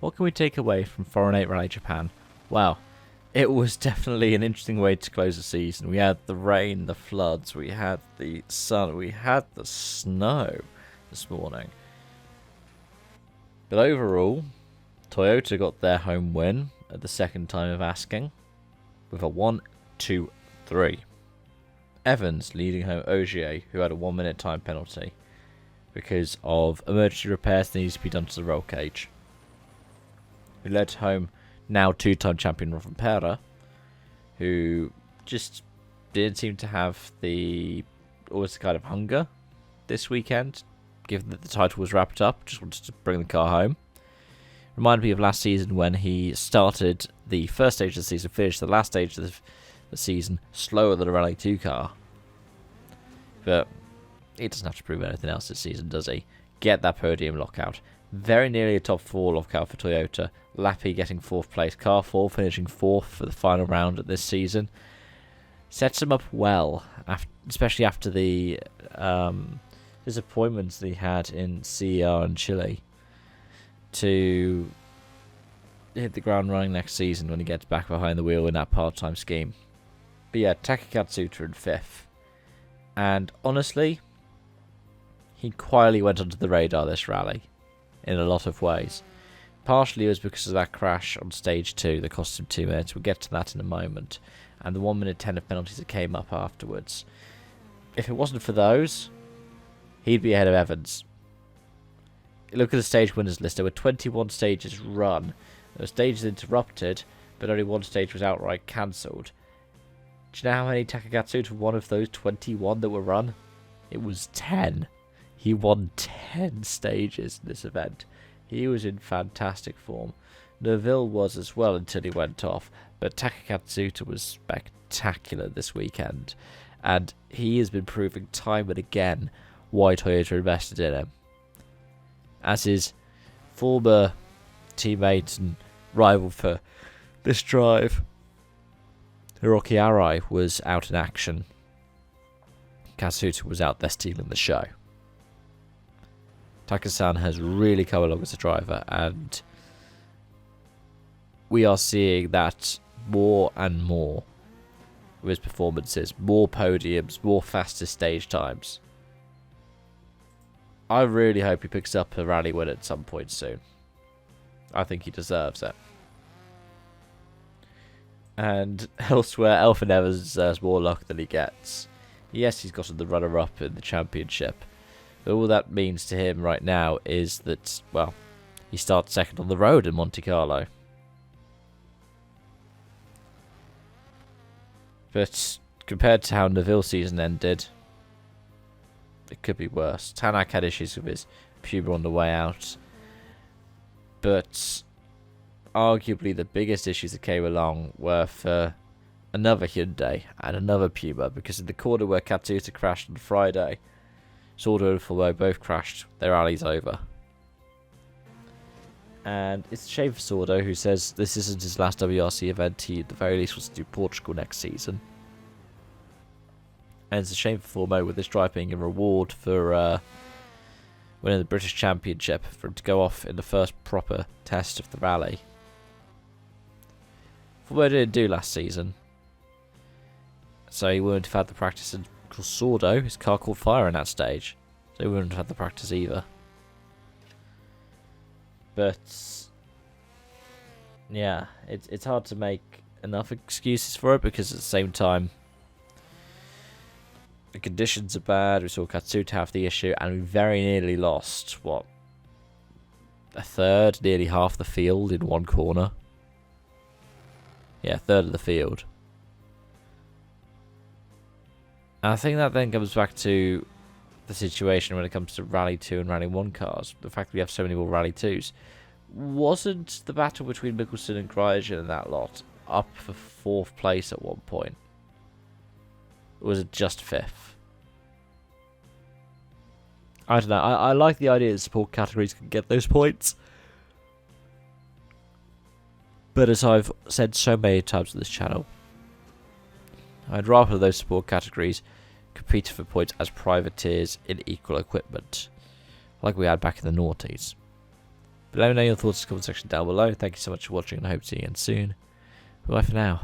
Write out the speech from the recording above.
what can we take away from Foreign 8 Rally Japan? Wow, it was definitely an interesting way to close the season. We had the rain, the floods, we had the sun, we had the snow this morning. But overall, Toyota got their home win at the second time of asking with a 1-2-3. Evans leading home Ogier, who had a 1 minute time penalty because of emergency repairs that needs to be done to the roll cage. Who led home now 2-time champion Rovanperä, who just didn't seem to have the kind of hunger this weekend, given that the title was wrapped up. Just wanted to bring the car home. Reminded me of last season when he started the first stage of the season, finished the last stage of the season slower than a Rally 2 car. But he doesn't have to prove anything else this season, does he? Get that podium lockout. Very nearly a top 4 lockout for Toyota. Lappi getting 4th place. Car 4 finishing 4th for the final round of this season. Sets him up well, especially after the disappointments that he had in CER and Chile, to hit the ground running next season when he gets back behind the wheel in that part-time scheme. But yeah, Taki Katsuta in 5th. And honestly, he quietly went under the radar this rally in a lot of ways. Partially it was because of that crash on stage 2 that cost him 2 minutes. We'll get to that in a moment. And the 1 minute 10 of penalties that came up afterwards. If it wasn't for those, he'd be ahead of Evans. Look at the stage winners list. There were 21 stages run. There were stages interrupted, but only one stage was outright cancelled. Do you know how many Takakatsuta won of those 21 that were run? It was 10. He won 10 stages in this event. He was in fantastic form. Neville was as well until he went off, but Takakatsuta was spectacular this weekend, and he has been proving time and again why Toyota invested in him. As his former teammate and rival for this drive, Hiroki Arai, was out in action, Katsuta was out there stealing the show. Taka-san has really come along as a driver, and we are seeing that more and more with his performances. More podiums, more faster stage times. I really hope he picks up a rally win at some point soon. I think he deserves it. And elsewhere, Elfyn Evans deserves more luck than he gets. Yes, he's gotten the runner-up in the championship, but all that means to him right now is that, well, he starts second on the road in Monte Carlo. But compared to how Neville's season ended, it could be worse. Tanak had issues with his Puma on the way out, but arguably the biggest issues that came along were for another Hyundai and another Puma, because in the corner where Katsuta crashed on Friday, Sordo and Fulmo both crashed. Their rally's over. And it's a shame for Sordo, who says this isn't his last WRC event. He at the very least wants to do Portugal next season. And it's a shame for Fulmo, with this drive being a reward for winning the British Championship, for him to go off in the first proper test of the rally. Fulmo didn't do last season, so he wouldn't have had the practice. And of course, Sordo, his car caught fire in that stage, so he wouldn't have had the practice either. But yeah, it's hard to make enough excuses for it, because at the same time, the conditions are bad. We saw Katsuta have the issue, and we very nearly lost, what, a third, nearly half the field in one corner. Yeah, a third of the field. And I think that then comes back to the situation when it comes to Rally 2 and Rally 1 cars. The fact that we have so many more Rally 2s. Wasn't the battle between Mikkelsen and Grosjean and that lot up for 4th place at one point? Or was it just 5th? I don't know. I like the idea that support categories can get those points. But as I've said so many times on this channel, I'd rather those support categories compete for points as privateers in equal equipment, like we had back in the noughties. But let me know your thoughts in the comment section down below. Thank you so much for watching, and I hope to see you again soon. Bye for now.